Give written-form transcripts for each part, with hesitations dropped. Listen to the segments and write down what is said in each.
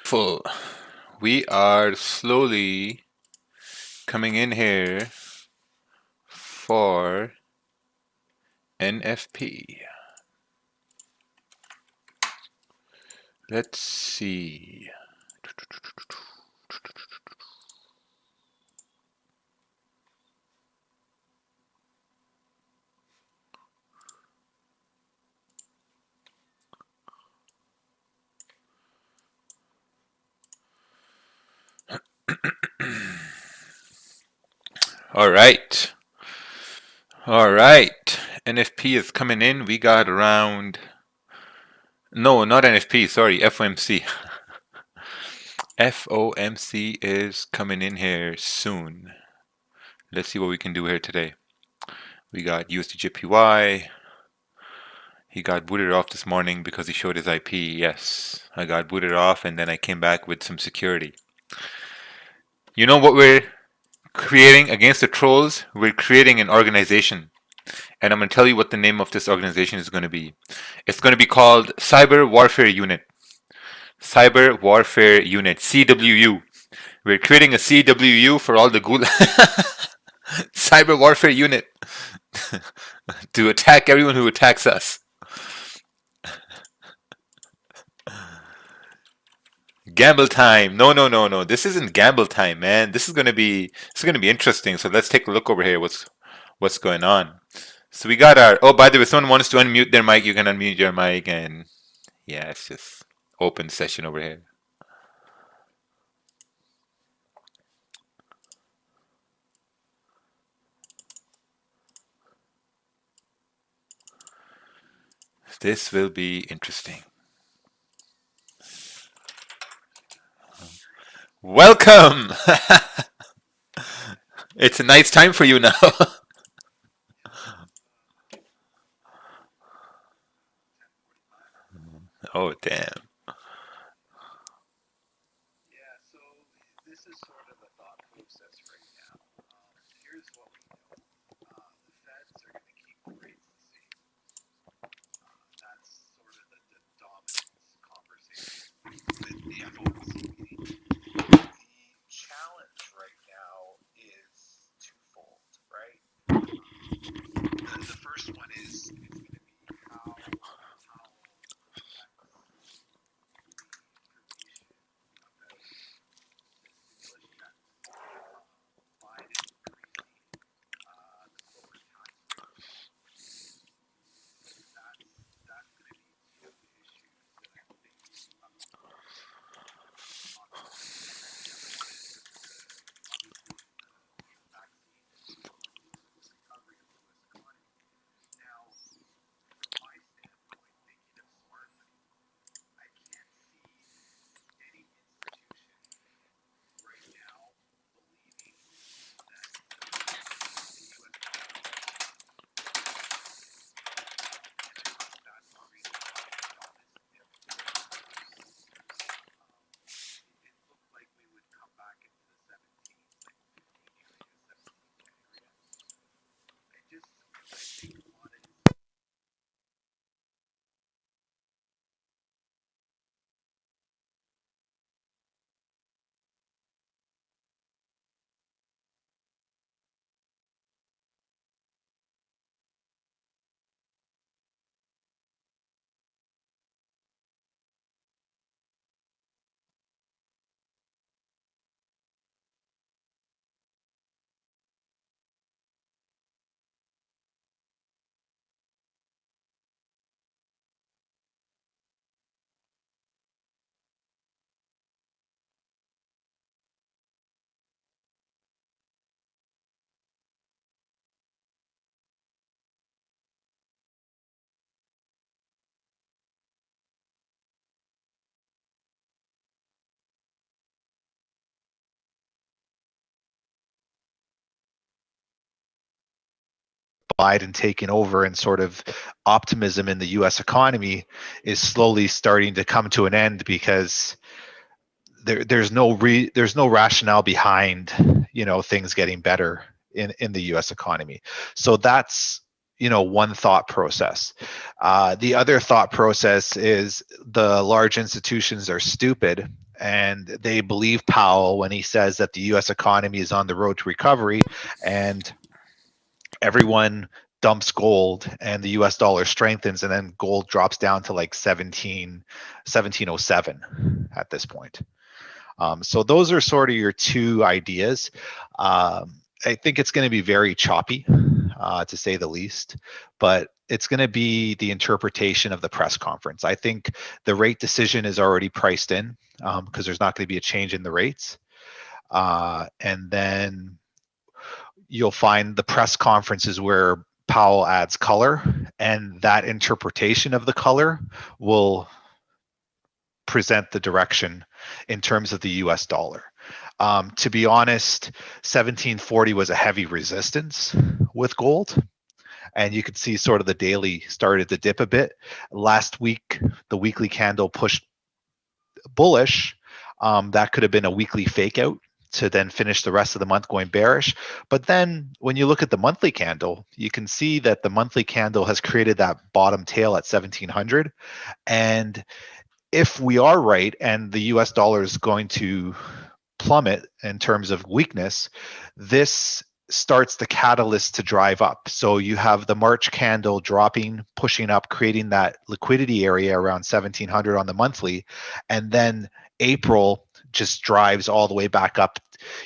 Full. We are slowly coming in here for NFP. Let's see. All right. All right. NFP is coming in. We got around. No, not NFP. Sorry, FOMC. FOMC is coming in here soon. Let's see what we can do here today. We got USDJPY. He got booted off this morning because he showed his IP. Yes, I got booted off and then I came back with some security. You know what we're creating against the trolls? We're creating an organization. And I'm going to tell you what the name of this organization is going to be. It's going to be called Cyber Warfare Unit. Cyber Warfare Unit, CWU. We're creating a CWU for all the gulag. Cyber Warfare Unit. To attack everyone who attacks us. Gamble time. No. This isn't gamble time, man. This is gonna be interesting. So let's take a look over here. What's going on? So we got our. Oh, by the way, if someone wants to unmute their mic, you can unmute your mic, and yeah, it's just open session over here. This will be interesting. Welcome. It's a nice time for you now. Oh, damn. Biden taking over and sort of optimism in the U.S. economy is slowly starting to come to an end because there's no rationale behind things getting better in the U.S. economy. So that's one thought process. The other thought process is the large institutions are stupid and they believe Powell when he says that the U.S. economy is on the road to recovery, and everyone dumps gold and the US dollar strengthens, and then gold drops down to like 1707 at this point. So those are sort of your two ideas. I think it's going to be very choppy, to say the least, but it's going to be the interpretation of the press conference. I think the rate decision is already priced in, because there's not going to be a change in the rates. And then you'll find the press conferences where Powell adds color, and that interpretation of the color will present the direction in terms of the US dollar. To be honest, 1740 was a heavy resistance with gold, and you could see sort of the daily started to dip a bit. Last week, the weekly candle pushed bullish. That could have been a weekly fake out to then finish the rest of the month going bearish. But then when you look at the monthly candle, you can see that the monthly candle has created that bottom tail at 1700. And if we are right and the US dollar is going to plummet in terms of weakness, this starts the catalyst to drive up. So you have the March candle dropping, pushing up, creating that liquidity area around 1700 on the monthly, and then April just drives all the way back up,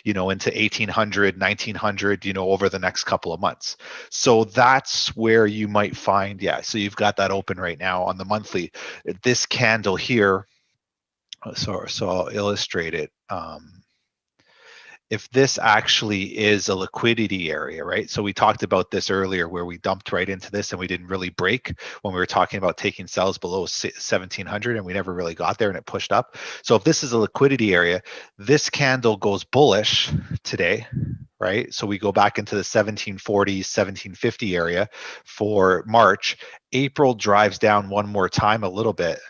into 1800, 1900, over the next couple of months. So that's where you might find, so you've got that open right now on the monthly. This candle here, so I'll illustrate it. If this actually is a liquidity area, right? So we talked about this earlier where we dumped right into this and we didn't really break when we were talking about taking sells below 1700, and we never really got there and it pushed up. So if this is a liquidity area, this candle goes bullish today, right? So we go back into the 1740, 1750 area for March. April drives down one more time a little bit,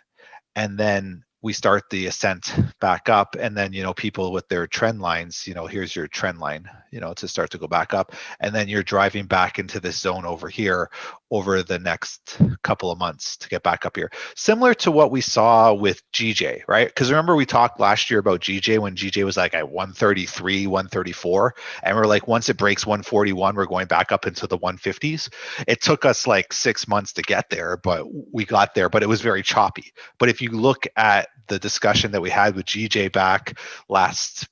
and then we start the ascent back up, and then people with their trend lines, here's your trend line, to start to go back up, and then you're driving back into this zone over here over the next couple of months to get back up here. Similar to what we saw with GJ, right? Because remember we talked last year about GJ when GJ was like at 133, 134, and we're like, once it breaks 141, we're going back up into the 150s. It took us like 6 months to get there, but we got there, but it was very choppy. But if you look at the discussion that we had with GJ back last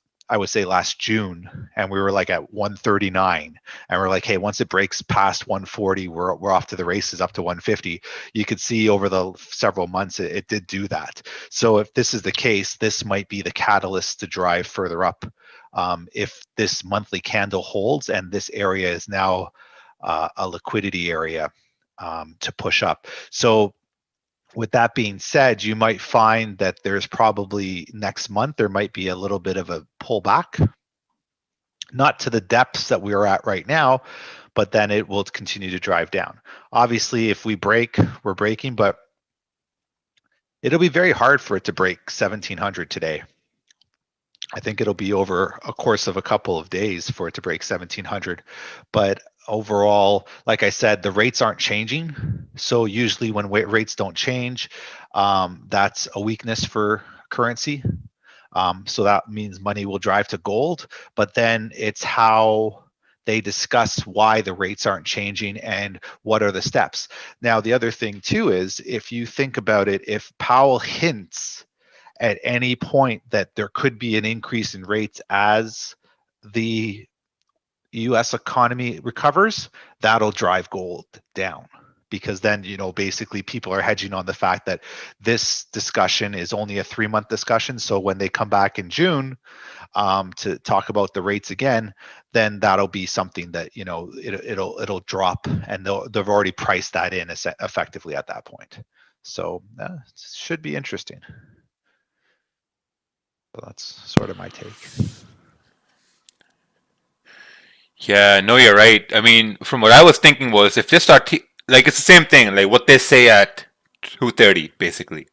June, and we were like at 139, and we're like, hey, once it breaks past 140, we're off to the races up to 150. You could see over the several months it did do that. So if this is the case, this might be the catalyst to drive further up. If this monthly candle holds and this area is now a liquidity area to push up. So with that being said, you might find that there's probably next month, there might be a little bit of a pullback, not to the depths that we are at right now, but then it will continue to drive down. Obviously, if we break, we're breaking, but it'll be very hard for it to break 1700 today. I think it'll be over a course of a couple of days for it to break 1700. But overall, like I said, the rates aren't changing. So usually when rates don't change, that's a weakness for currency. So that means money will drive to gold, but then it's how they discuss why the rates aren't changing and what are the steps. Now, the other thing too is, if you think about it, if Powell hints at any point that there could be an increase in rates as the US economy recovers, that'll drive gold down, because then, basically people are hedging on the fact that this discussion is only a 3-month discussion. So when they come back in June to talk about the rates again, then that'll be something that, it'll drop, and they've already priced that in effectively at that point. So it should be interesting. So that's sort of my take. Yeah, no, you're right. I mean, from what I was thinking was, if they start like, it's the same thing, like what they say at 2:30, basically,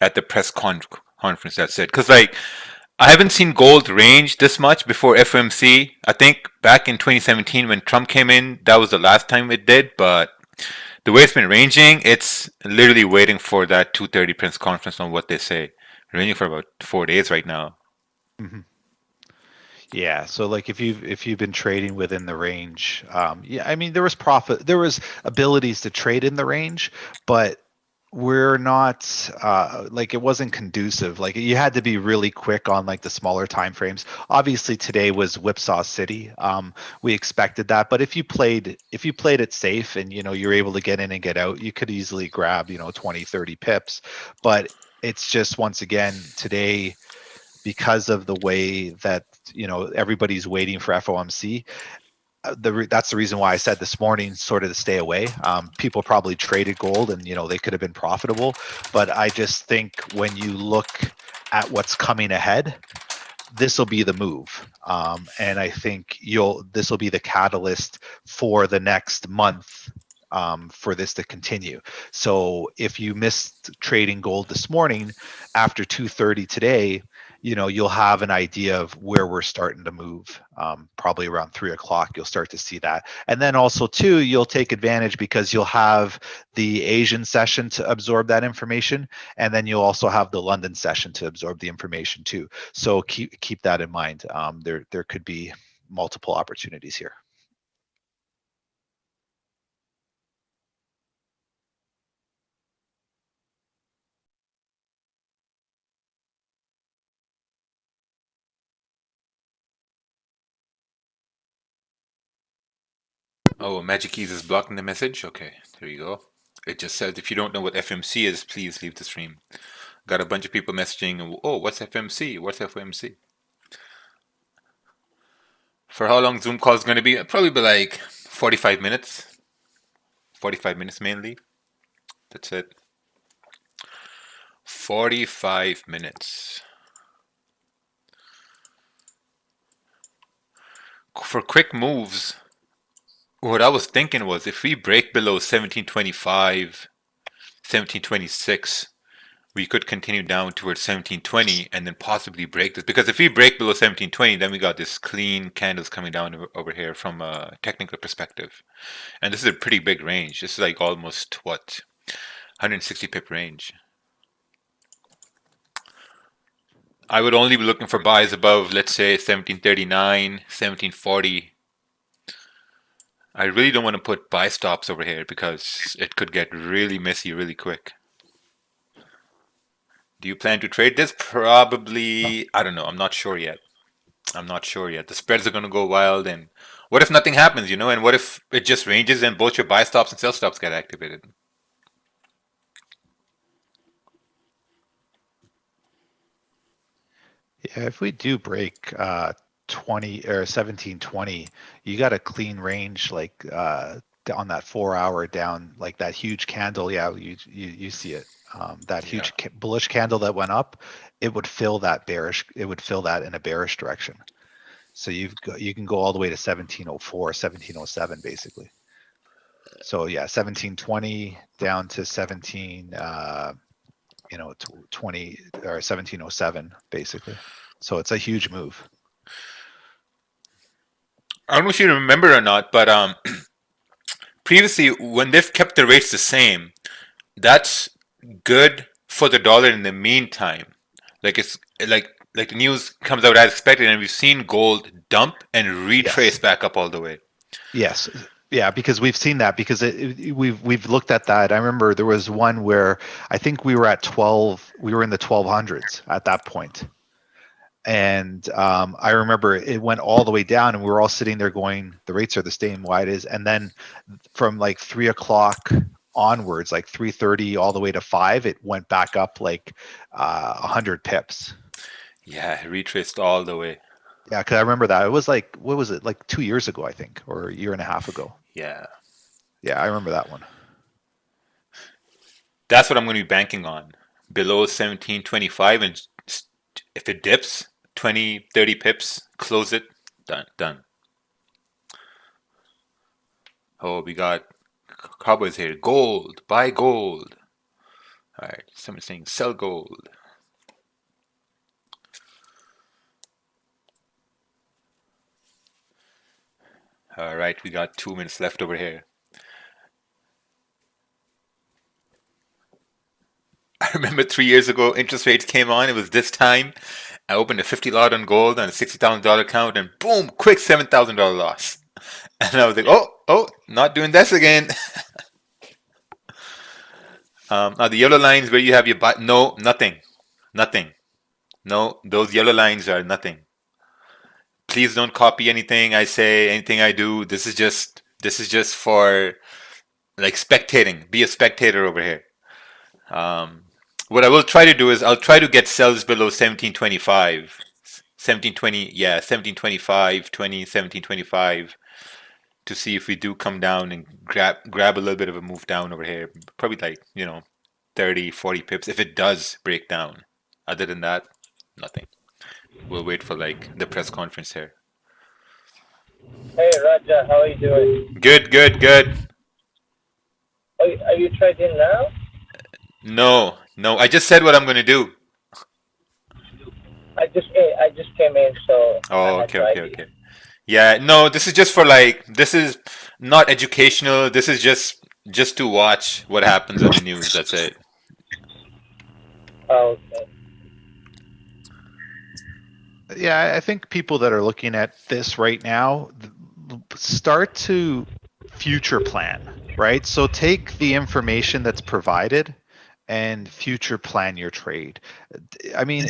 at the press conference. That's it. Because like, I haven't seen gold range this much before FOMC. I think back in 2017 when Trump came in, that was the last time it did. But the way it's been ranging, it's literally waiting for that 2:30 press conference on what they say, Ranging for about 4 days right now. Mhm. Yeah, so like if you've been trading within the range, yeah, I mean there was abilities to trade in the range, but we're not like it wasn't conducive. Like you had to be really quick on like the smaller time frames. Obviously today was whipsaw city. We expected that, but if you played it safe and you're able to get in and get out, you could easily grab 20, 30 pips. But it's just once again today because of the way that everybody's waiting for FOMC. That's the reason why I said this morning sort of to stay away. People probably traded gold and they could have been profitable, but I just think when you look at what's coming ahead, this will be the move. And I think this will be the catalyst for the next month, for this to continue. So if you missed trading gold this morning after 2:30 today, you'll have an idea of where we're starting to move. Probably around 3 o'clock, you'll start to see that. And then also too, you'll take advantage because you'll have the Asian session to absorb that information, and then you'll also have the London session to absorb the information too. So keep that in mind. There could be multiple opportunities here. Oh, Magic Keys is blocking the message? Okay, there you go. It just says if you don't know what FMC is, please leave the stream. Got a bunch of people messaging, oh, what's FMC? What's FOMC? For how long Zoom call is going to be? Probably be like 45 minutes. 45 minutes mainly. That's it. 45 minutes. For quick moves, what I was thinking was if we break below 1725, 1726, we could continue down towards 1720 and then possibly break this. Because if we break below 1720, then we got this clean candles coming down over here from a technical perspective. And this is a pretty big range. This is like almost what? 160 pip range. I would only be looking for buys above, let's say, 1739, 1740. I really don't want to put buy stops over here because it could get really messy really quick. Do you plan to trade this? Probably. I don't know. I'm not sure yet. I'm not sure yet. The spreads are going to go wild, and what if nothing happens, And what if it just ranges and both your buy stops and sell stops get activated? Yeah, if we do break 20 or 1720, you got a clean range like on that 4 hour down, like that huge candle. Yeah, you see it. That Yeah. huge bullish candle that went up, it would fill that bearish. It would fill that in a bearish direction. So you can go all the way to 1704, 1707, basically. So yeah, 1720 down to 20 or 1707, basically. So it's a huge move. I don't know if you remember or not, but previously when they've kept the rates the same, that's good for the dollar in the meantime. Like it's like the news comes out as expected, and we've seen gold dump and retrace Yes. back up all the way. Yes. Yeah, because we've seen that because we've looked at that. I remember there was one where I think we were at 12, we were in the 1200s at that point. And I remember it went all the way down and we were all sitting there going, the rates are the same, why it is. And then from like 3 o'clock onwards, like 3:30 all the way to 5, it went back up like 100 pips. Yeah, it retraced all the way. Yeah, because I remember that. It was like, what was it, like 2 years ago, I think, or a year and a half ago. Yeah, Yeah, I remember that one. that's what I'm going to be banking on. Below 1725, and if it dips 20, 30 pips, close it, done, done. Oh, we got Cowboys here. Gold, buy gold. All right, someone's saying sell gold. All right, we got 2 minutes left over here. I remember remember 3 years ago, interest rates came on. It was this time. I opened a 50 lot on gold on a $60,000 account, and boom, quick $7,000 loss. And I was like, oh, not doing this again. Now the yellow lines where you have your buy, no, nothing, nothing. No, those yellow lines are nothing. Please don't copy anything I say, anything I do. This is just for like spectating. Be a spectator over here. Um, what I will try to do is I'll try to get sells below 1725. 1720, yeah, 1725, 20, 1725 to see if we do come down and grab a little bit of a move down over here. Probably like, 30, 40 pips if it does break down. Other than that, nothing. We'll wait for like the press conference here. Hey Raja, how are you doing? Good, good, good. Are you trading now? No, no, I just said what I'm gonna do. I just came in, so Oh, I had okay, no okay, idea. okay. Yeah, no, this is just for like this is not educational. This is just to watch what happens on the news. That's it. Oh, okay. Yeah, I think people that are looking at this right now start to future plan, right? So take the information that's provided and future plan your trade. I mean,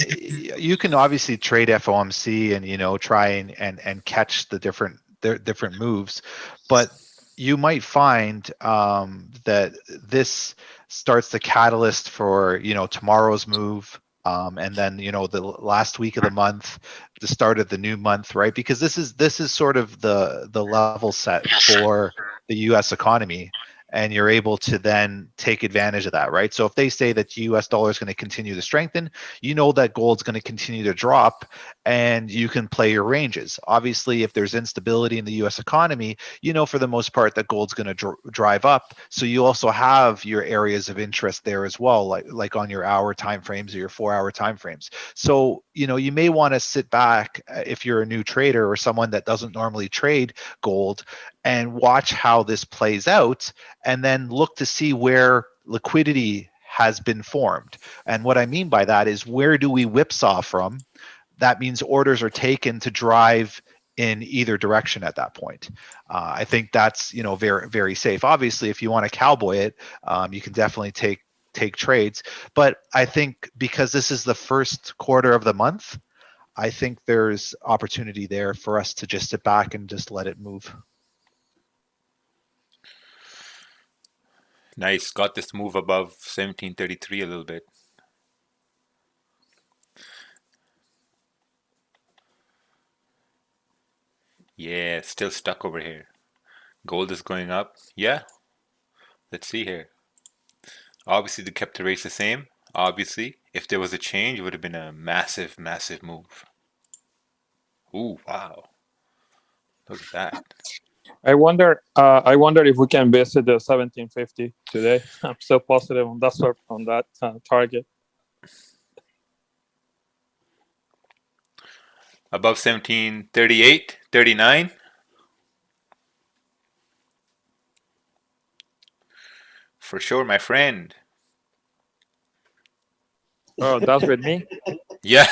you can obviously trade FOMC and try and catch the different moves, but you might find that this starts the catalyst for tomorrow's move, and then the last week of the month, the start of the new month, right? Because this is sort of the level set for the U.S. economy, and you're able to then take advantage of that, right? So if they say that the US dollar is going to continue to strengthen, you know that gold's going to continue to drop, and you can play your ranges. Obviously, if there's instability in the US economy, for the most part that gold's going to drive up. So you also have your areas of interest there as well, like on your hour time frames or your 4-hour time frames. So you may want to sit back if you're a new trader or someone that doesn't normally trade gold, and watch how this plays out, and then look to see where liquidity has been formed. And what I mean by that is, where do we whipsaw from? That means orders are taken to drive in either direction at that point. I think that's very, very safe. Obviously, if you want to cowboy it, you can definitely take trades. But I think because this is the first quarter of the month, I think there's opportunity there for us to just sit back and just let it move. Nice. Got this move above 1733 a little bit. Yeah, still stuck over here. Gold is going up. Yeah, let's see here. Obviously, they kept the rates the same. Obviously, if there was a change, it would have been a massive, massive move. Ooh, wow. Look at that. I wonder if we can visit the 1750 today. I'm so positive on that target. Above 1738, 39. For sure, my friend. Oh, that's with me. Yeah.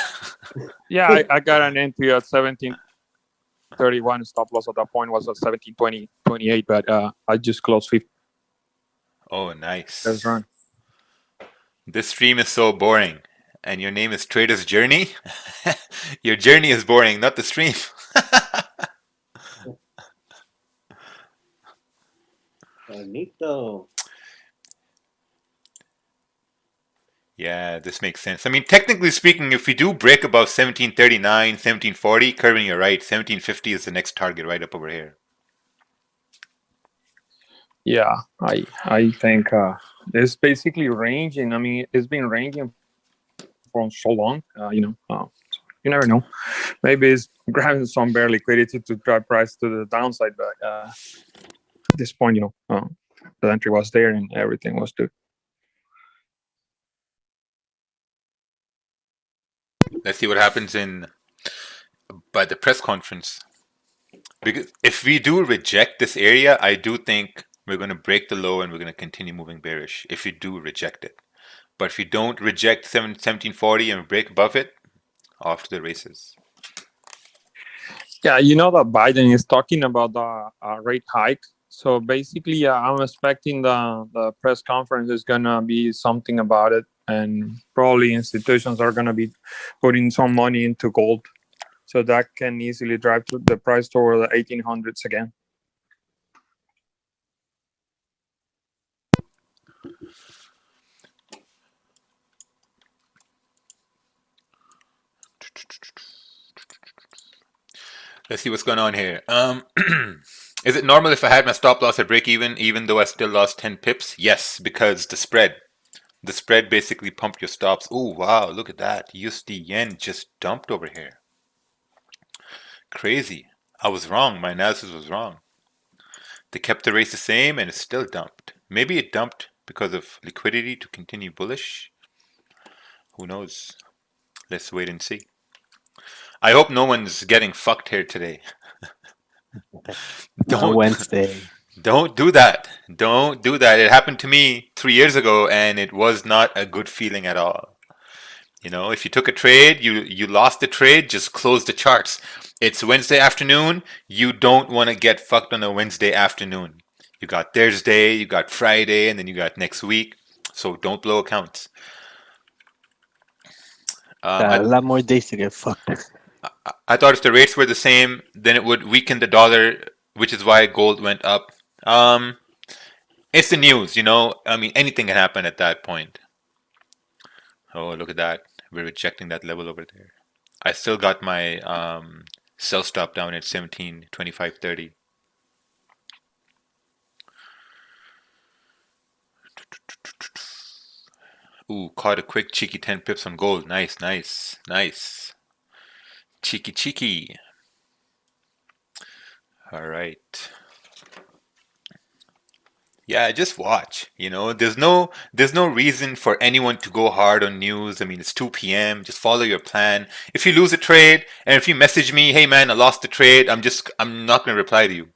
Yeah, I got an entry at 1731. Stop loss at that point was at 1728, but I just closed 50. Oh, nice. That's right. This stream is so boring. And your name is Trader's Journey? Your journey is boring, not the stream. Bonito. Yeah, this makes sense. I mean, technically speaking, if we do break above 1739, 1740, Kervin, you're right. 1750 is the next target right up over here. Yeah, I think it's basically ranging. I mean, it's been ranging for so long. You never know. Maybe it's grabbing some bare liquidity to drive price to the downside, but at this point, the entry was there and everything was good. Let's see what happens by the press conference. Because if we do reject this area, I do think we're going to break the low and we're going to continue moving bearish if we do reject it. But if you don't reject 1740 and break above it, off to the races. Yeah, you know that Biden is talking about the rate hike. So basically, I'm expecting the press conference is gonna be something about it, and probably institutions are gonna be putting some money into gold, so that can easily drive the price toward the 1800s again. Let's see what's going on here. Is it normal if I had my stop loss at break even though I still lost 10 pips? Yes, because the spread. The spread basically pumped your stops. Oh, wow, look at that. USD yen just dumped over here. Crazy. I was wrong. My analysis was wrong. They kept the rates the same and it still dumped. Maybe it dumped because of liquidity to continue bullish. Who knows? Let's wait and see. I hope no one's getting fucked here today. On Wednesday. Don't do that. Don't do that. It happened to me 3 years ago and it was not a good feeling at all. You know, if you took a trade, you lost the trade, just close the charts. It's Wednesday afternoon. You don't want to get fucked on a Wednesday afternoon. You got Thursday, you got Friday, and then you got next week. So don't blow accounts. A lot more days to get fucked. I thought if the rates were the same, then it would weaken the dollar, which is why gold went up. It's the news, you know. I mean, anything can happen at that point. Oh, look at that. We're rejecting that level over there. I still got my sell stop down at 17.25.30. Ooh, caught a quick cheeky 10 pips on gold. Nice, nice, nice. Cheeky, cheeky. All right. Yeah, just watch. You know, there's no reason for anyone to go hard on news. I mean, it's 2 p.m. Just follow your plan. If you lose a trade, and if you message me, hey man, I lost the trade, I'm not gonna reply to you.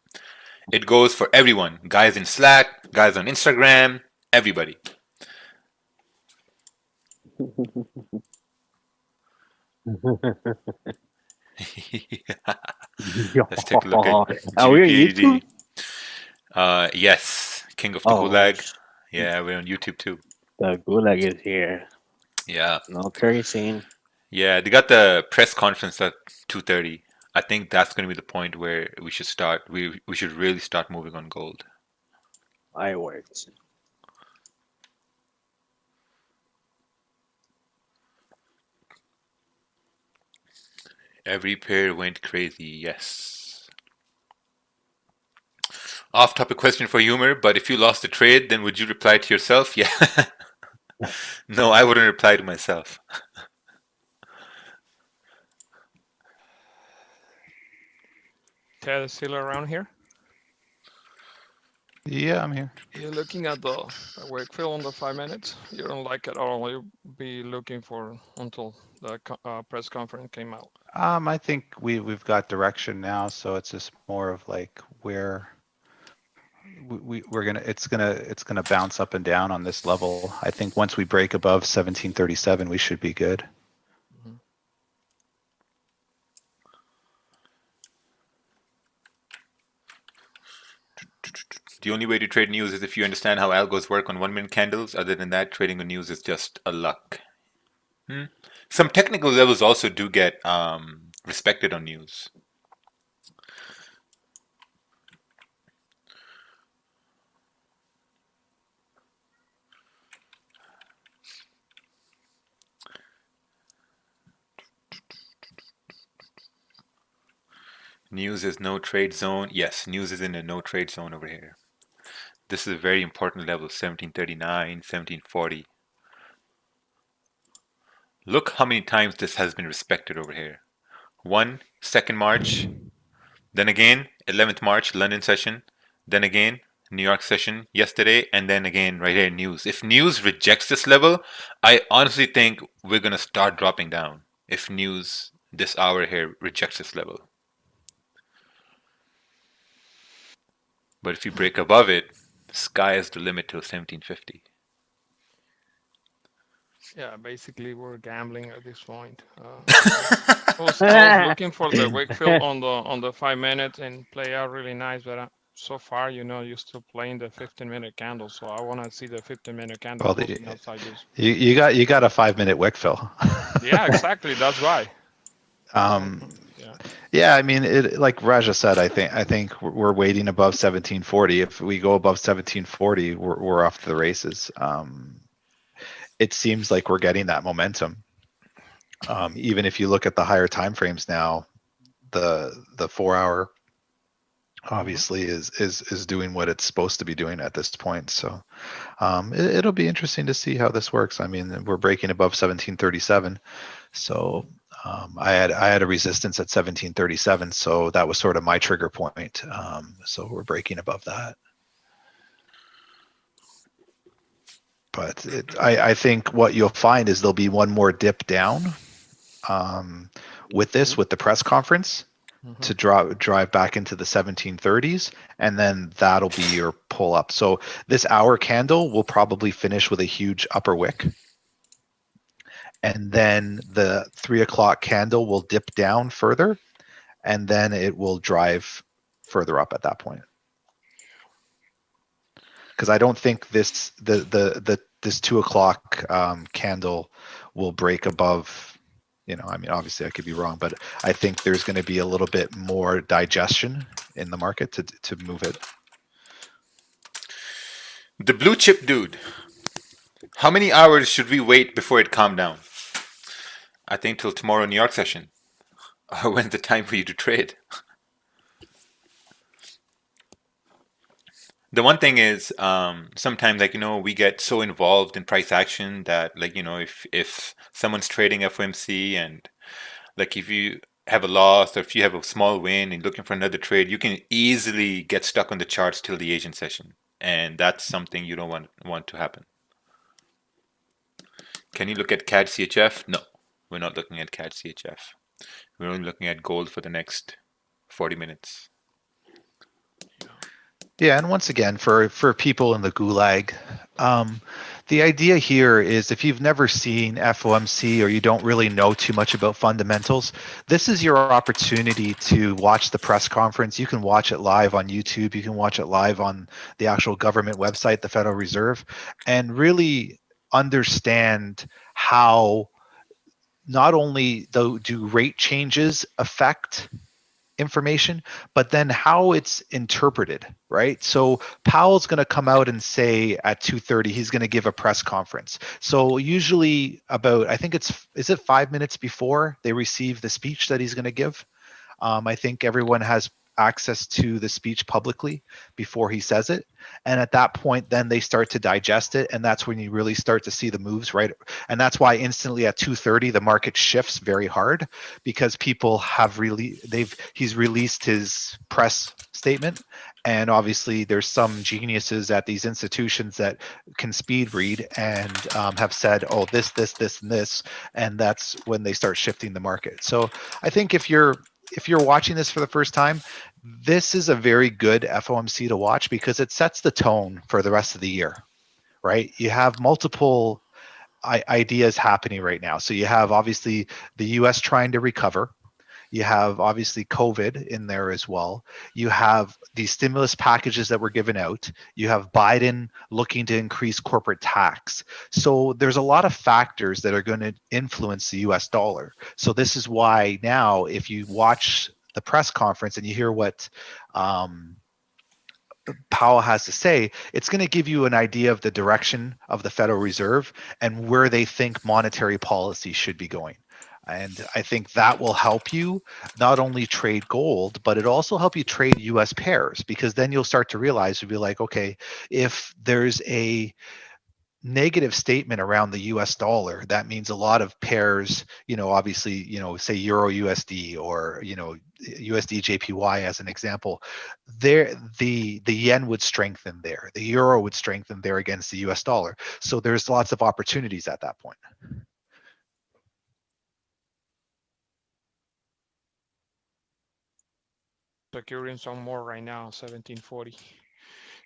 It goes for everyone. Guys in Slack, guys on Instagram, everybody. Let's take a look at Are we on GPD. YouTube? Yes, King of the Gulag. Yeah, we're on YouTube too. The Gulag is here. Yeah. No curry scene. Yeah, they got the press conference at 2:30. I think that's going to be the point where we should start. We should really start moving on gold. Fireworks. Every pair went crazy. Yes. Off-topic question for humor, but if you lost a trade, then would you reply to yourself? Yeah. No, I wouldn't reply to myself. Ted is still around here. Yeah, I'm here. You're looking at the Wakefield on the 5 minutes. You don't like it at all. You'll be looking for until the press conference came out. I think we've got direction now, so it's just more of like where we're gonna it's gonna bounce up and down on this level. I think once we break above 1737, we should be good. The only way to trade news is if you understand how algos work on 1-minute candles. Other than that, trading on news is just a luck. Some technical levels also do get respected on news. News is no trade zone. Yes, news is in a no trade zone over here. This is a very important level, 1739, 1740. Look how many times this has been respected over here. 2nd March, then again, 11th March, London session, then again, New York session yesterday, and then again right here, news. If news rejects this level, I honestly think we're going to start dropping down. If news this hour here rejects this level. But if you break above it, sky is the limit till 1750. Yeah, basically we're gambling at this point. I was looking for the Wakefield on the 5 minutes and play out really nice, but so far, you're still playing the 15-minute candle, so I want to see the 15-minute candle Well, closing outside this. you got a 5-minute wick fill. Yeah, exactly. That's why. Yeah. Yeah, I mean, like Raja said, I think we're waiting above 1740. If we go above 1740, we're off to the races. It seems like we're getting that momentum. Even if you look at the higher time frames now, the 4 hour obviously is doing what it's supposed to be doing at this point. So it'll be interesting to see how this works. I mean, we're breaking above 1737, so I had a resistance at 1737, so that was sort of my trigger point. So we're breaking above that. But I think what you'll find is there'll be one more dip down with the press conference to drive back into the 1730s, and then that'll be your pull up. So this hour candle will probably finish with a huge upper wick, and then the 3 o'clock candle will dip down further, and then it will drive further up at that point. Because I don't think this 2 o'clock candle will break above. I mean, obviously I could be wrong, but I think there's going to be a little bit more digestion in the market to move it. The blue chip dude. How many hours should we wait before it calm down? I think till tomorrow New York session. When's the time for you to trade? The one thing is, sometimes, like, we get so involved in price action that, like, if someone's trading FOMC and, like, if you have a loss or if you have a small win and looking for another trade, you can easily get stuck on the charts till the Asian session. And that's something you don't want to happen. Can you look at CAD CHF? No, we're not looking at CAD CHF. We're only looking at gold for the next 40 minutes. Yeah, and once again, for people in the gulag, the idea here is if you've never seen FOMC or you don't really know too much about fundamentals, this is your opportunity to watch the press conference. You can watch it live on YouTube. You can watch it live on the actual government website, the Federal Reserve, and really understand how not only do rate changes affect information, but then how it's interpreted, right? So Powell's going to come out and say at 2:30 he's going to give a press conference. So usually about, I think is it 5 minutes before they receive the speech that he's going to give? I think everyone has access to the speech publicly before he says it, and at that point then they start to digest it, and that's when you really start to see the moves, right? And that's why instantly at 2:30 the market shifts very hard, because people have he's released his press statement, and obviously there's some geniuses at these institutions that can speed read and have said, oh, this and this, and that's when they start shifting the market. So I think if you're watching this for the first time, this is a very good FOMC to watch because it sets the tone for the rest of the year, right? You have multiple ideas happening right now. So you have obviously the US trying to recover. You have obviously COVID in there as well. You have these stimulus packages that were given out. You have Biden looking to increase corporate tax. So there's a lot of factors that are going to influence the US dollar. So this is why now, if you watch the press conference and you hear what Powell has to say, it's going to give you an idea of the direction of the Federal Reserve and where they think monetary policy should be going. And I think that will help you not only trade gold, but it also help you trade US pairs, because then you'll start to realize, you'll be like, okay, if there's a negative statement around the US dollar, that means a lot of pairs, obviously, say Euro USD or, USD JPY as an example, there the yen would strengthen there, the euro would strengthen there against the US dollar. So there's lots of opportunities at that point. Securing some more right now, 1740.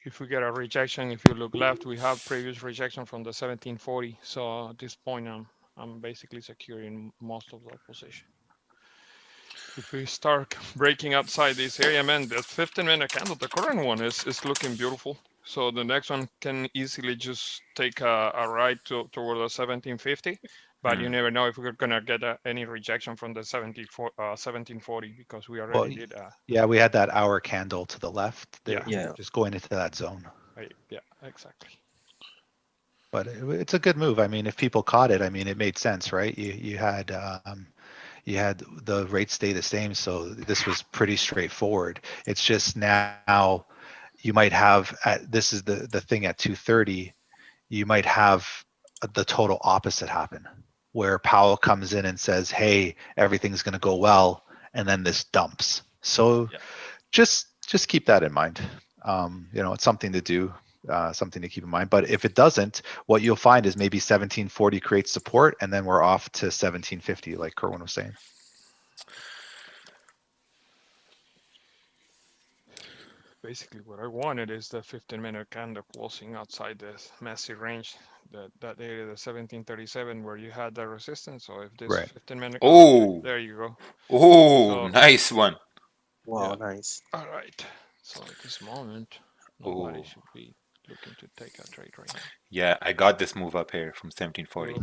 if we get a rejection, if you look left, we have previous rejection from the 1740. So at this point, I'm basically securing most of the position. If we start breaking outside this area, man, the 15-minute candle, the current one is looking beautiful. So the next one can easily just take a ride toward the 1750. But you never know if we're gonna get any rejection from the 1740 because we already did. Yeah, we had that hour candle to the left. Yeah. Just going into that zone. Yeah, exactly. But it's a good move. I mean, if people caught it, I mean, it made sense, right? You had the rate stay the same, so this was pretty straightforward. It's just now you might have this is the thing at 2:30. You might have the total opposite happen, where Powell comes in and says, "Hey, everything's going to go well," and then this dumps. So just keep that in mind. It's something to do, something to keep in mind. But if it doesn't, what you'll find is maybe 1740 creates support, and then we're off to 1750, like Kerwin was saying. Basically, what I wanted is the 15-minute candle closing outside this messy range, that area, the 1737, where you had the resistance. So if this 15-minute, there you go. Oh, nice one. Wow, nice. All right. So at this moment, nobody should be looking to take a trade right now. Yeah, I got this move up here from 1740.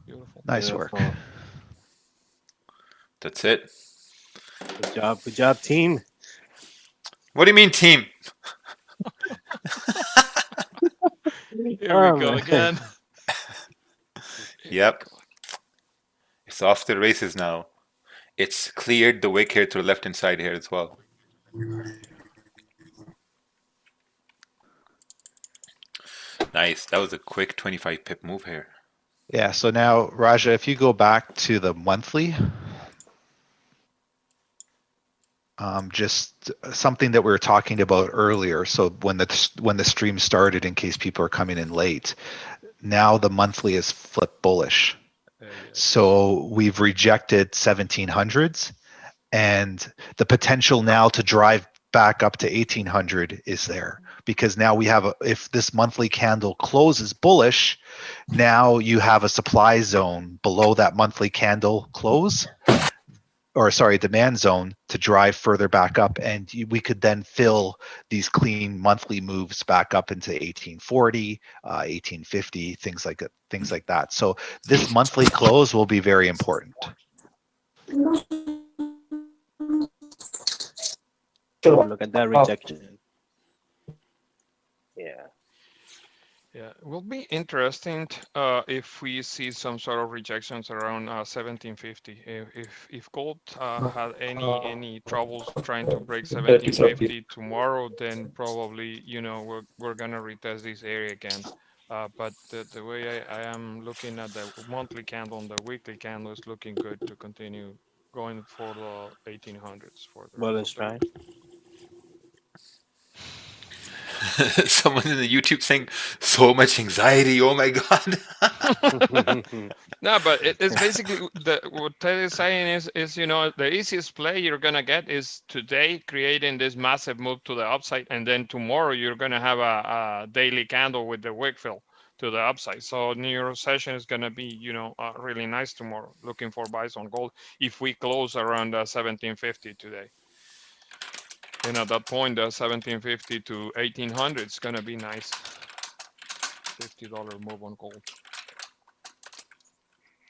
Beautiful. Nice work. That's it. Good job, team. What do you mean, team? Here we go again. Yep. It's off to the races now. It's cleared the wick here to the left-hand side here as well. Nice. That was a quick 25 pip move here. Yeah, so now, Raja, if you go back to the monthly, just something that we were talking about earlier. So when the stream started, in case people are coming in late, now the monthly is flipped bullish. So we've rejected 1700s, and the potential now to drive back up to 1800 is there, because now we have if this monthly candle closes bullish, now you have a supply zone below that monthly candle close, or sorry, demand zone, to drive further back up, and we could then fill these clean monthly moves back up into 1840, 1850, things like that. So this monthly close will be very important. Look at that rejection. Yeah. Yeah, it will be interesting if we see some sort of rejections around 1750. If gold had any troubles trying to break 1750 tomorrow, then probably we're gonna retest this area again. But the way I am looking at the monthly candle and the weekly candle is looking good to continue going for the 1800s for the Bullish, right? Someone in the YouTube saying, so much anxiety, oh my god. No, but it's basically what Ted is saying is the easiest play you're gonna get is today creating this massive move to the upside, and then tomorrow you're gonna have a daily candle with the wick fill to the upside. So New Year session is gonna be really nice tomorrow. Looking for buys on gold if we close around 1750 today. And at that point, the 1750 to 1800 is gonna be nice. $50 move on gold.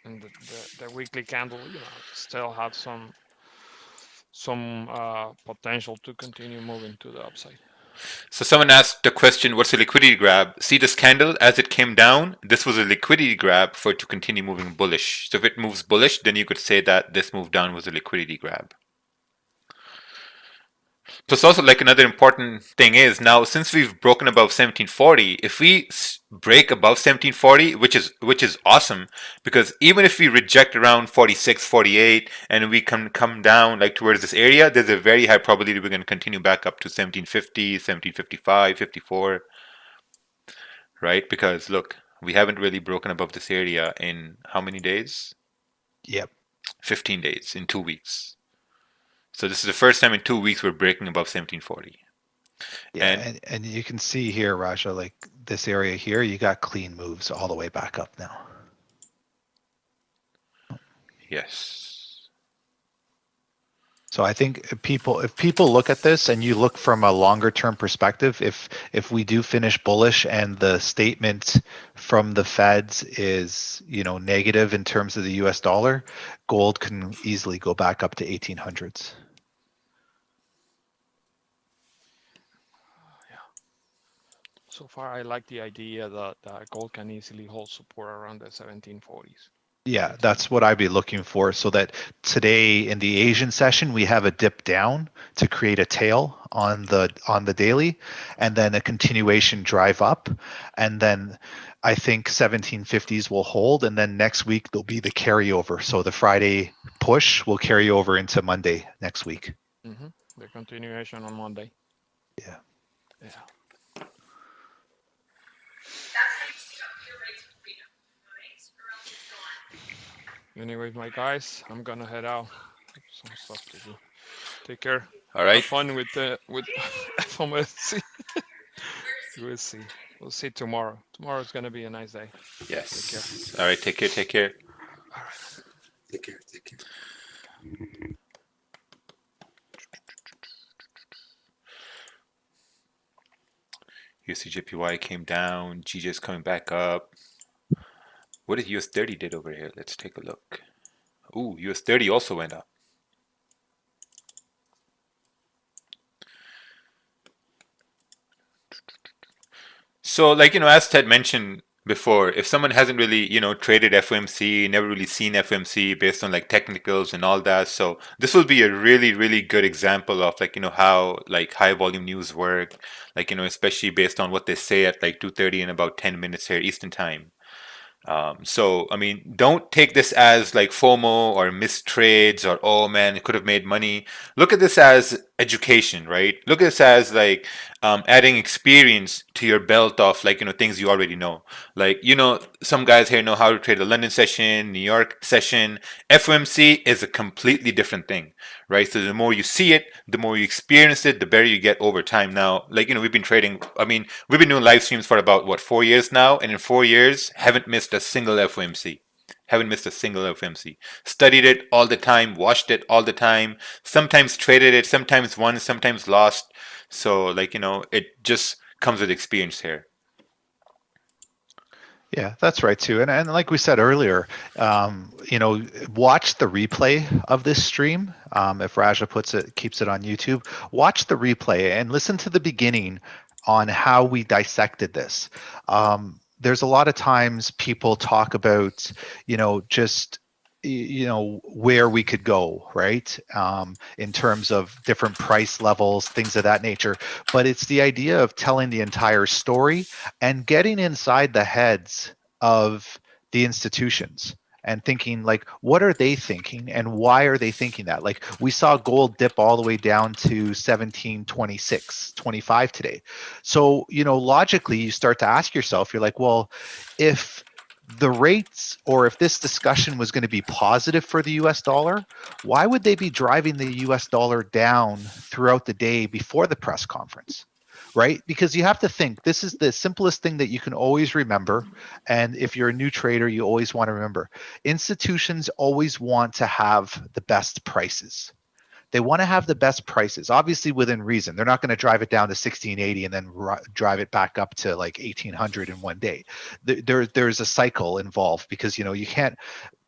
And the weekly candle, still have some potential to continue moving to the upside. So someone asked the question, what's a liquidity grab? See this candle as it came down? This was a liquidity grab for it to continue moving bullish. So if it moves bullish, then you could say that this move down was a liquidity grab. Plus also, like, another important thing is, now since we've broken above 1740, if we break above 1740, which is awesome, because even if we reject around 46, 48, and we come down like towards this area, there's a very high probability we're going to continue back up to 1750, 1755, 54, right? Because look, we haven't really broken above this area in how many days? Yep. 15 days, in 2 weeks. So this is the first time in 2 weeks we're breaking above 1740. Yeah, and you can see here, Raja, like this area here, you got clean moves all the way back up now. Yes. So I think if people look at this and you look from a longer term perspective, if we do finish bullish and the statement from the Feds is, you know, negative in terms of the US dollar, gold can easily go back up to 1800s. So far, I like the idea that gold can easily hold support around the 1740s. Yeah, that's what I'd be looking for. So that today in the Asian session, we have a dip down to create a tail on the daily, and then a continuation drive up, and then I think 1750s will hold, and then next week there'll be the carryover. So the Friday push will carry over into Monday next week. Mm-hmm. The continuation on Monday. Yeah. Yeah. Anyways, my guys, I'm gonna head out. Some stuff to do. Take care. All right. Have fun with FOMC. We'll see. We'll see tomorrow. Tomorrow's gonna be a nice day. Yes. Take care. All right. Take care. Take care. All right. Take care. Take care. USDJPY came down. GJ's coming back up. What did US 30 did over here? Let's take a look. Ooh, US 30 also went up. So, like, as Ted mentioned before, if someone hasn't really, traded FOMC, never really seen FOMC based on like technicals and all that, so this will be a really, really good example of like, how like high volume news work, like, especially based on what they say at like 2:30 in about 10 minutes here Eastern time. So, I mean, don't take this as like FOMO or missed trades or, oh man, it could have made money. Look at this as education, right? Look at this as like adding experience to your belt of like, things you already know. Like, some guys here know how to trade a London session, New York session. FOMC is a completely different thing, right? So the more you see it, the more you experience it, the better you get over time. Now, like, we've been trading, we've been doing live streams for about, 4 years now? And in 4 years, haven't missed a single FOMC. Haven't missed a single FOMC. Studied it all the time, watched it all the time, sometimes traded it, sometimes won, sometimes lost. So, like, it just comes with experience here. Yeah, that's right too. And like we said earlier, watch the replay of this stream. If Raja keeps it on YouTube, watch the replay and listen to the beginning on how we dissected this. There's a lot of times people talk about, just where we could go, right? In terms of different price levels, things of that nature. But it's the idea of telling the entire story and getting inside the heads of the institutions and thinking like, what are they thinking and why are they thinking that? Like we saw gold dip all the way down to 1726, 25 today. So, logically you start to ask yourself, you're like, well, if the rates or if this discussion was going to be positive for the US dollar, why would they be driving the US dollar down throughout the day before the press conference? Right? Because you have to think this is the simplest thing that you can always remember. And if you're a new trader, you always want to remember institutions always want to have the best prices. They want to have the best prices, obviously within reason. They're not going to drive it down to 1680 and then drive it back up to like 1800 in one day. There's a cycle involved because, you can't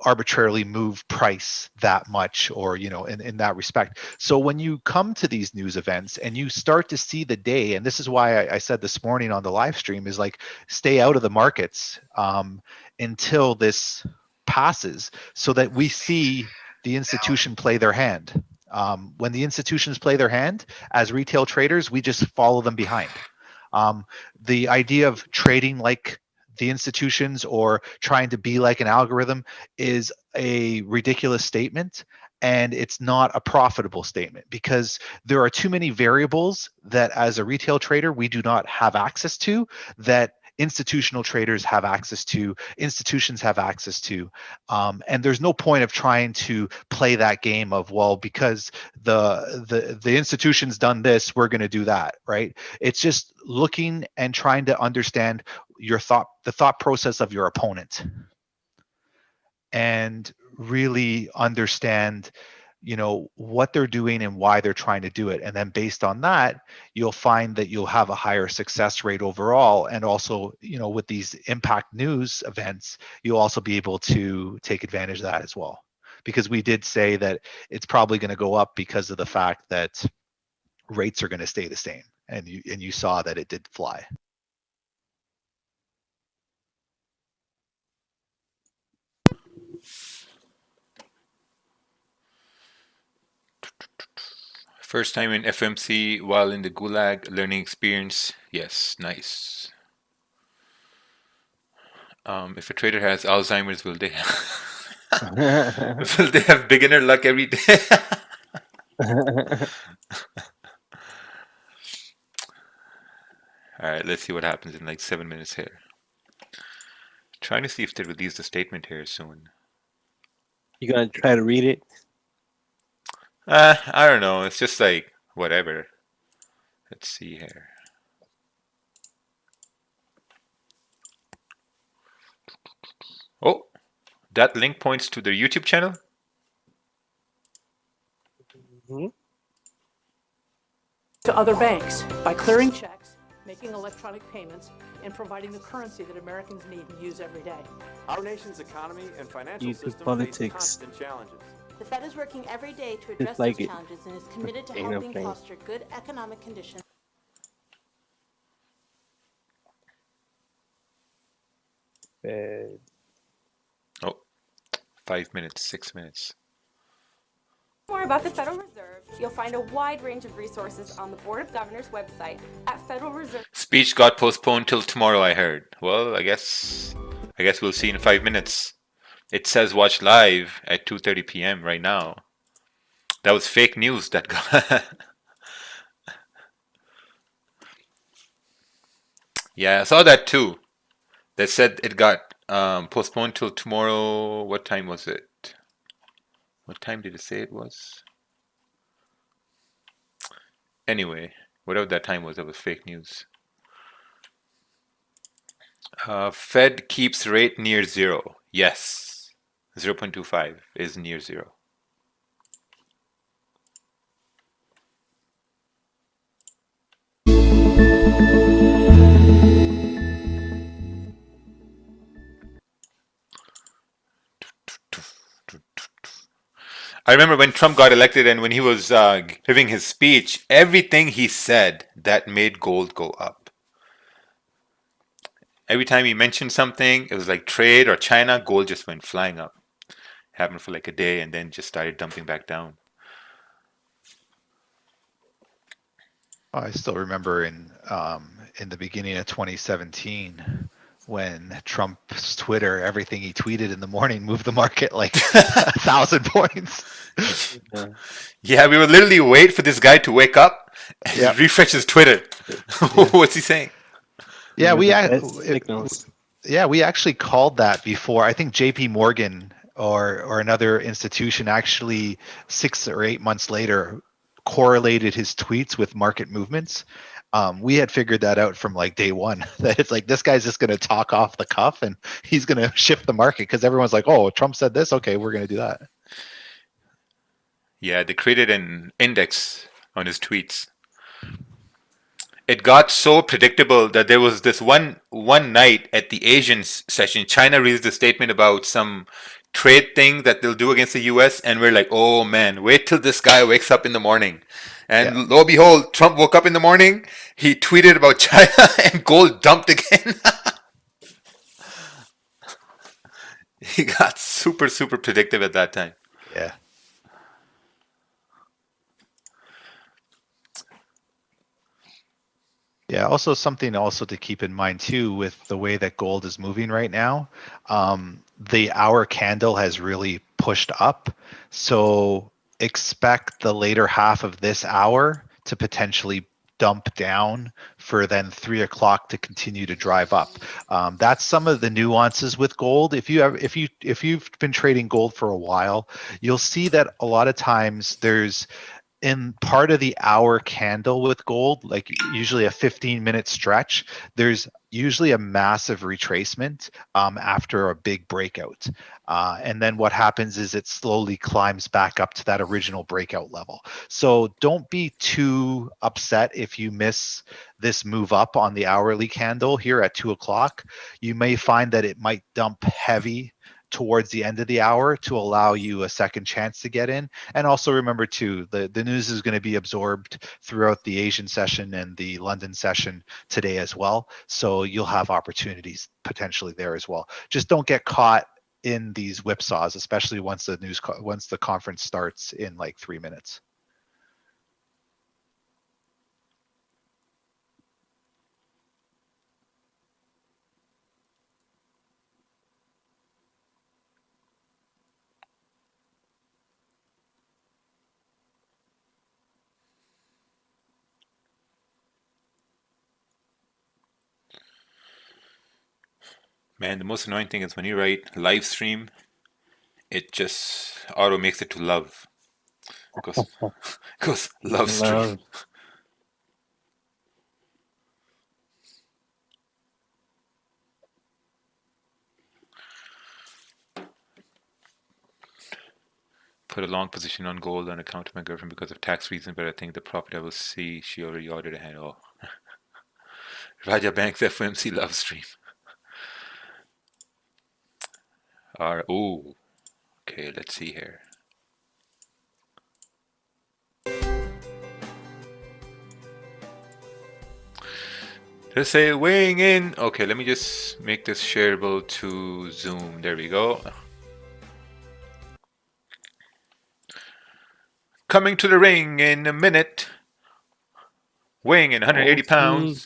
arbitrarily move price that much or, in that respect. So when you come to these news events and you start to see the day, and this is why I said this morning on the live stream is like, stay out of the markets until this passes so that we see the institution play their hand. When the institutions play their hand, as retail traders, we just follow them behind. The idea of trading like the institutions or trying to be like an algorithm is a ridiculous statement, and it's not a profitable statement because there are too many variables that as a retail trader we do not have access to that institutional traders have access to, institutions have access to, and there's no point of trying to play that game of, well, because the institution's done this, we're going to do that, right? It's just looking and trying to understand the thought process of your opponent, and really understand, you know, what they're doing and why they're trying to do it. And then based on that, you'll find that you'll have a higher success rate overall. And also, you know, with these impact news events, you'll also be able to take advantage of that as well. Because we did say that it's probably going to go up because of the fact that rates are going to stay the same. And you saw that it did fly. First time in FOMC while in the Gulag, learning experience. Yes, nice. If a trader has Alzheimer's, will they will they have beginner luck every day? All right, let's see what happens in like 7 minutes here. Trying to see if they release the statement here soon. You gonna try to read it? I don't know. It's just like whatever. Let's see here. Oh, that link points to their YouTube channel. Mm-hmm. To other banks by clearing checks, making electronic payments, and providing the currency that Americans need and use every day. Our nation's economy and financial YouTube system politics. face constant challenges. The Fed is working every day to address like these it. challenges and is committed to Ain't no helping thing. foster good economic conditions. Oh, 5 minutes, 6 minutes. More about the Federal Reserve, you'll find a wide range of resources on the Board of Governors website at Federal Reserve. Speech got postponed till tomorrow, I heard. Well, I guess we'll see in 5 minutes. It says watch live at 2:30 p.m. right now. That was fake news that got Yeah, I saw that too. They said it got postponed till tomorrow. What time was it? What time did it say it was? Anyway, whatever that time was, that was fake news. Fed keeps rate near zero. Yes, 0.25 is near zero. I remember when Trump got elected and when he was giving his speech, everything he said that made gold go up. Every time he mentioned something, it was like trade or China, gold just went flying up. Happened for like a day and then just started dumping back down. I still remember in the beginning of 2017 when Trump's Twitter, everything he tweeted in the morning moved the market like 1,000 points. Yeah, we would literally wait for this guy to wake up and refresh his Twitter. What's he saying? Yeah, we actually called that before. I think JP Morgan or another institution actually 6 or 8 months later correlated his tweets with market movements. We had figured that out from like day one, that it's like this guy's just going to talk off the cuff and he's going to shift the market because everyone's like, oh, Trump said this, okay, we're going to do that. Yeah, they created an index on his tweets. It got so predictable that there was this one night at the Asian session, China released a statement about some trade thing that they'll do against the US, and we're like, oh man, wait till this guy wakes up in the morning. And lo and behold, Trump woke up in the morning, he tweeted about China, and gold dumped again. He got super, super predictive at that time. Yeah. Yeah, also something also to keep in mind too with the way that gold is moving right now, the hour candle has really pushed up. So expect the later half of this hour to potentially dump down for then 3 o'clock to continue to drive up. That's some of the nuances with gold. If you've been trading gold for a while, you'll see that a lot of times there's in part of the hour candle with gold, like usually a 15-minute stretch, there's usually a massive retracement after a big breakout. And then what happens is it slowly climbs back up to that original breakout level. So don't be too upset if you miss this move up on the hourly candle here at 2 o'clock. You may find that it might dump heavy towards the end of the hour to allow you a second chance to get in. And also remember too, the news is going to be absorbed throughout the Asian session and the London session today as well. So you'll have opportunities potentially there as well. Just don't get caught in these whipsaws, especially once the conference starts in like 3 minutes. Man, the most annoying thing is when you write live stream, it just auto makes it to love. Goes love stream. Put a long position on gold on account of my girlfriend because of tax reasons, but I think the profit I will see, she already ordered ahead. Oh. Raja Bank's FOMC love stream. Ooh. Okay, let's see here. Let's say weighing in. Okay, let me just make this shareable to Zoom. There we go. Coming to the ring in a minute. Weighing in 180 pounds.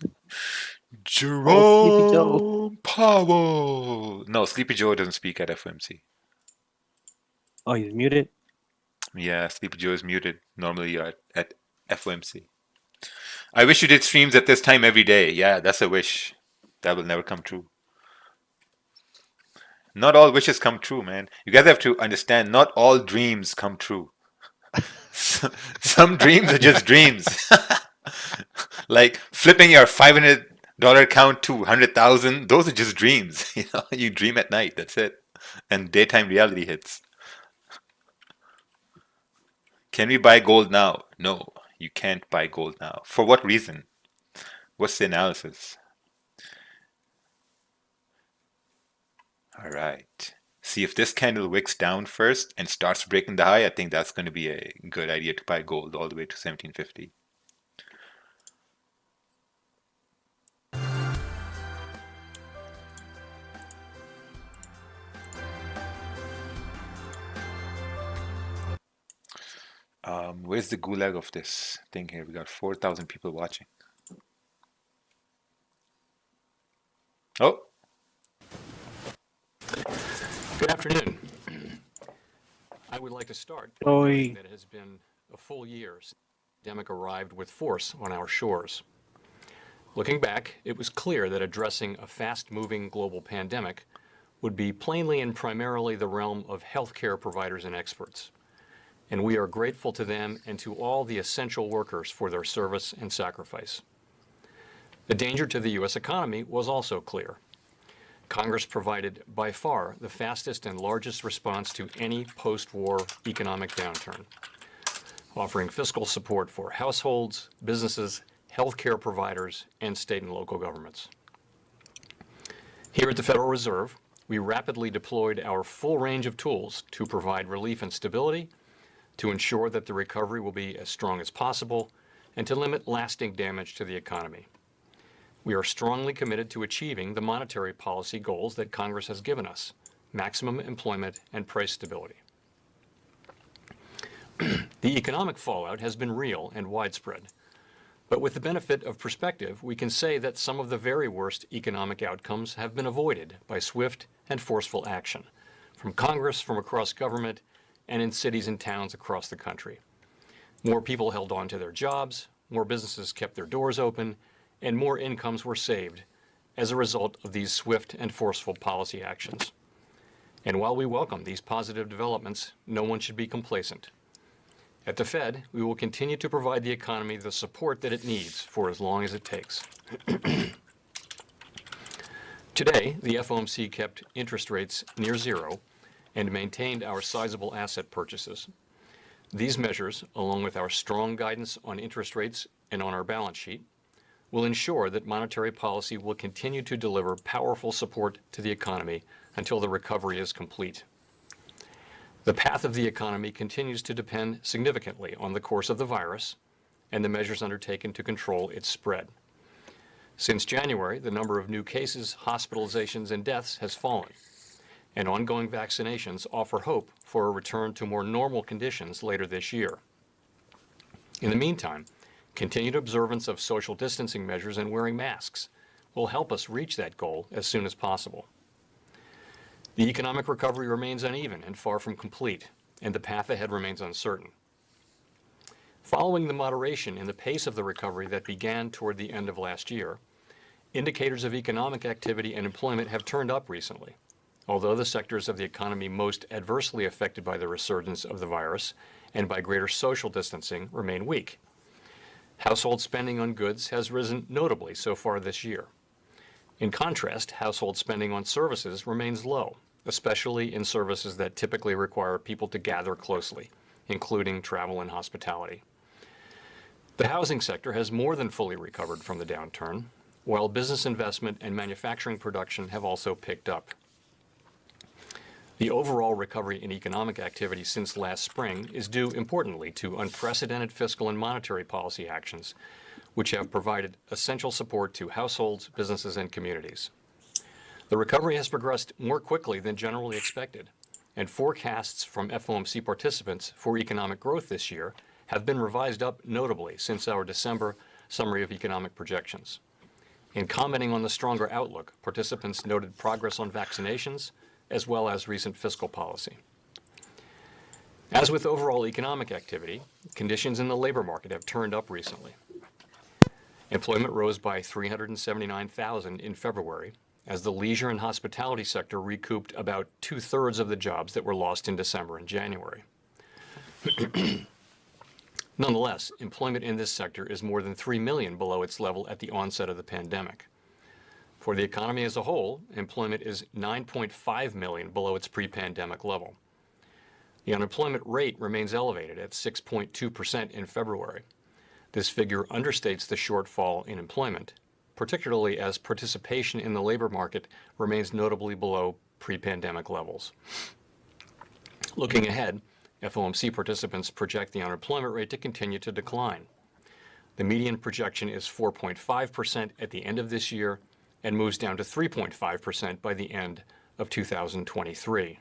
Jerome Powell. No, Sleepy Joe doesn't speak at FOMC. Oh, he's muted? Yeah, Sleepy Joe is muted normally at FOMC. I wish you did streams at this time every day. Yeah, that's a wish. That will never come true. Not all wishes come true, man. You guys have to understand, not all dreams come true. Some dreams are just dreams. Like flipping your $500 account to 100,000, those are just dreams. You know, you dream at night, that's it. And daytime reality hits. Can we buy gold now? No, you can't buy gold now. For what reason? What's the analysis? All right. See, if this candle wicks down first and starts breaking the high, I think that's going to be a good idea to buy gold all the way to 1750. Where's the gulag of this thing here? We got 4,000 people watching. Oh. Good afternoon. I would like to start by noting that it has been a full year since the pandemic arrived with force on our shores. Looking back, it was clear that addressing a fast-moving global pandemic would be plainly and primarily the realm of healthcare providers and experts. And we are grateful to them and to all the essential workers for their service and sacrifice. The danger to the U.S. economy was also clear. Congress provided by far the fastest and largest response to any post-war economic downturn, offering fiscal support for households, businesses, healthcare providers, and state and local governments. Here at the Federal Reserve, we rapidly deployed our full range of tools to provide relief and stability, to ensure that the recovery will be as strong as possible, and to limit lasting damage to the economy. We are strongly committed to achieving the monetary policy goals that Congress has given us, maximum employment and price stability. The economic fallout has been real and widespread, but with the benefit of perspective, we can say that some of the very worst economic outcomes have been avoided by swift and forceful action from Congress, from across government, and in cities and towns across the country. More people held on to their jobs, more businesses kept their doors open, and more incomes were saved as a result of these swift and forceful policy actions. And while we welcome these positive developments, no one should be complacent. At the Fed, we will continue to provide the economy the support that it needs for as long as it takes. Today, the FOMC kept interest rates near zero and maintained our sizable asset purchases. These measures, along with our strong guidance on interest rates and on our balance sheet, will ensure that monetary policy will continue to deliver powerful support to the economy until the recovery is complete. The path of the economy continues to depend significantly on the course of the virus and the measures undertaken to control its spread. Since January, the number of new cases, hospitalizations, and deaths has fallen, and ongoing vaccinations offer hope for a return to more normal conditions later this year. In the meantime, continued observance of social distancing measures and wearing masks will help us reach that goal as soon as possible. The economic recovery remains uneven and far from complete, and the path ahead remains uncertain. Following the moderation in the pace of the recovery that began toward the end of last year, indicators of economic activity and employment have turned up recently, although the sectors of the economy most adversely affected by the resurgence of the virus and by greater social distancing remain weak. Household spending on goods has risen notably so far this year. In contrast, household spending on services remains low, especially in services that typically require people to gather closely, including travel and hospitality. The housing sector has more than fully recovered from the downturn, while business investment and manufacturing production have also picked up. The overall recovery in economic activity since last spring is due, importantly, to unprecedented fiscal and monetary policy actions, which have provided essential support to households, businesses, and communities. The recovery has progressed more quickly than generally expected, and forecasts from FOMC participants for economic growth this year have been revised up notably since our December summary of economic projections. In commenting on the stronger outlook, participants noted progress on vaccinations, as well as recent fiscal policy. As with overall economic activity, conditions in the labor market have turned up recently. Employment rose by 379,000 in February, as the leisure and hospitality sector recouped about 2/3 of the jobs that were lost in December and January. Nonetheless, employment in this sector is more than 3 million below its level at the onset of the pandemic. For the economy as a whole, employment is 9.5 million below its pre-pandemic level. The unemployment rate remains elevated at 6.2% in February. This figure understates the shortfall in employment, particularly as participation in the labor market remains notably below pre-pandemic levels. Looking ahead, FOMC participants project the unemployment rate to continue to decline. The median projection is 4.5% at the end of this year and moves down to 3.5% by the end of 2023.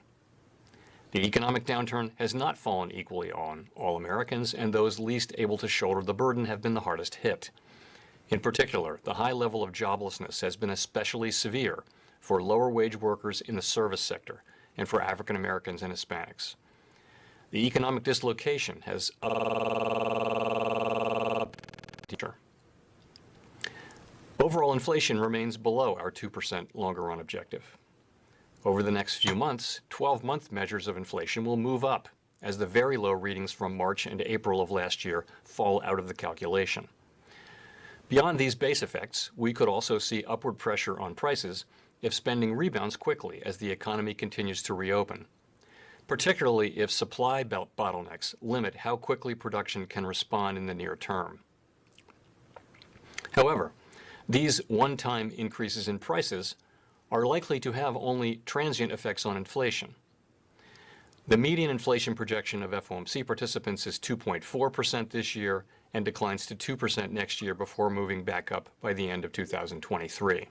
The economic downturn has not fallen equally on all Americans, and those least able to shoulder the burden have been the hardest hit. In particular, the high level of joblessness has been especially severe for lower wage workers in the service sector and for African Americans and Hispanics. The economic dislocation has Overall inflation remains below our 2% longer run objective. Over the next few months, 12-month measures of inflation will move up as the very low readings from March and April of last year fall out of the calculation. Beyond these base effects, we could also see upward pressure on prices if spending rebounds quickly as the economy continues to reopen, particularly if supply bottlenecks limit how quickly production can respond in the near term. However, these one-time increases in prices are likely to have only transient effects on inflation. The median inflation projection of FOMC participants is 2.4% this year and declines to 2% next year before moving back up by the end of 2023.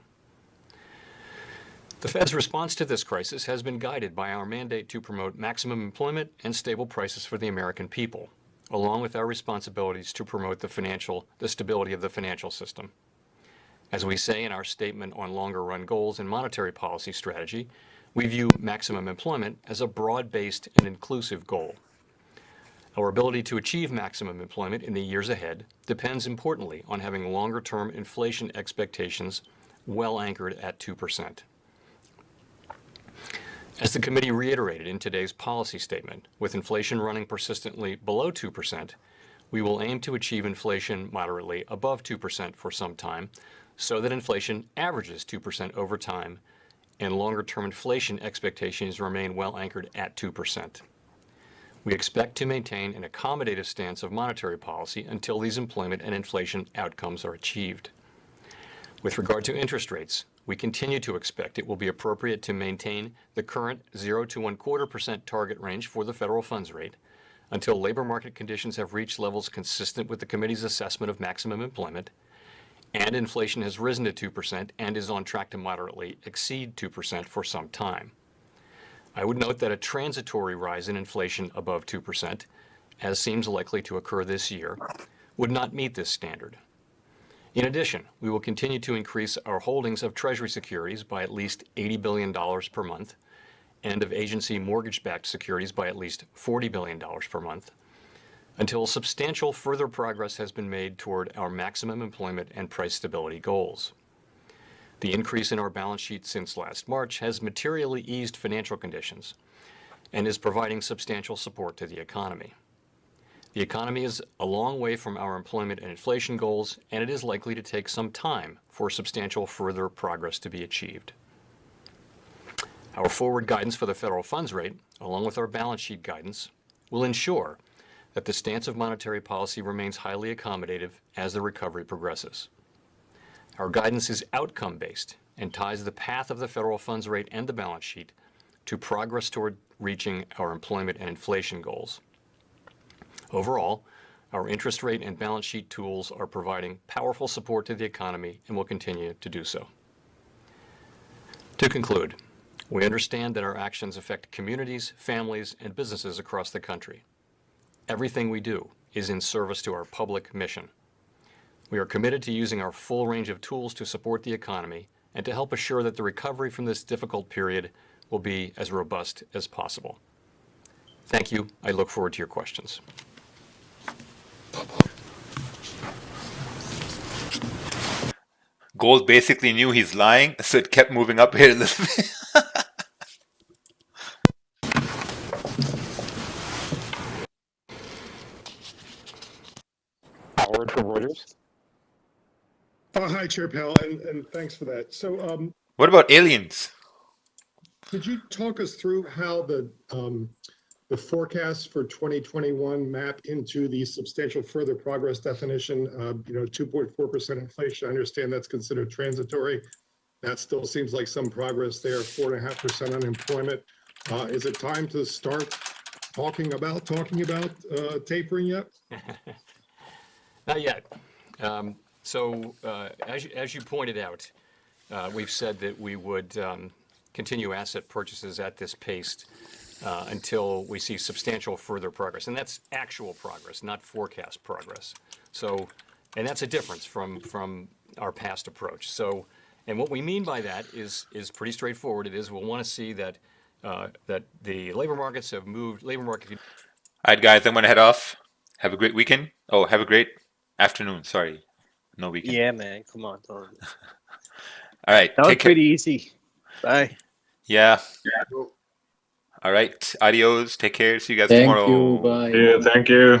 The Fed's response to this crisis has been guided by our mandate to promote maximum employment and stable prices for the American people, along with our responsibilities to promote the stability of the financial system. As we say in our statement on longer-run goals and monetary policy strategy, we view maximum employment as a broad-based and inclusive goal. Our ability to achieve maximum employment in the years ahead depends importantly on having longer-term inflation expectations well anchored at 2%. As the committee reiterated in today's policy statement, with inflation running persistently below 2%, we will aim to achieve inflation moderately above 2% for some time, so that inflation averages 2% over time and longer-term inflation expectations remain well anchored at 2%. We expect to maintain an accommodative stance of monetary policy until these employment and inflation outcomes are achieved. With regard to interest rates, we continue to expect it will be appropriate to maintain the current 0 to 1/4% target range for the federal funds rate until labor market conditions have reached levels consistent with the committee's assessment of maximum employment, and inflation has risen to 2% and is on track to moderately exceed 2% for some time. I would note that a transitory rise in inflation above 2%, as seems likely to occur this year, would not meet this standard. In addition, we will continue to increase our holdings of Treasury securities by at least $80 billion per month and of agency mortgage-backed securities by at least $40 billion per month until substantial further progress has been made toward our maximum employment and price stability goals. The increase in our balance sheet since last March has materially eased financial conditions and is providing substantial support to the economy. The economy is a long way from our employment and inflation goals, and it is likely to take some time for substantial further progress to be achieved. Our forward guidance for the federal funds rate, along with our balance sheet guidance, will ensure that the stance of monetary policy remains highly accommodative as the recovery progresses. Our guidance is outcome-based and ties the path of the federal funds rate and the balance sheet to progress toward reaching our employment and inflation goals. Overall, our interest rate and balance sheet tools are providing powerful support to the economy and will continue to do so. To conclude, we understand that our actions affect communities, families, and businesses across the country. Everything we do is in service to our public mission. We are committed to using our full range of tools to support the economy and to help assure that the recovery from this difficult period will be as robust as possible. Thank you. I look forward to your questions. Gold basically knew he's lying, so it kept moving up here a little bit. Howard from Reuters. Hi, Chair Powell, and thanks for that. So, What about aliens? could you talk us through how the forecasts for 2021 map into the substantial further progress definition? 2.4% inflation. I understand that's considered transitory. That still seems like some progress there. 4.5% unemployment. Is it time to start talking about tapering yet? Not yet. As you pointed out, we've said that we would continue asset purchases at this pace until we see substantial further progress. And that's actual progress, not forecast progress. And that's a difference from our past approach. And what we mean by that is pretty straightforward. It is we'll want to see that the labor markets have moved. All right, guys, I'm going to head off. Have a great weekend. Oh, have a great afternoon. Sorry. No weekend. Yeah, man. Come on. All right. That was pretty easy. Bye. Yeah. All right. Adios. Take care. See you guys tomorrow. Thank you. Bye. Yeah, thank you.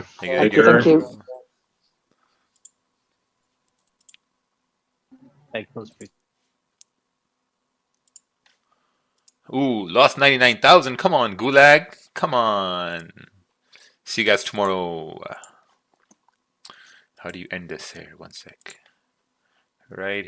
Thank you. Ooh, lost 99,000. Come on, Gulag. Come on. See you guys tomorrow. How do you end this here? One sec. Right here.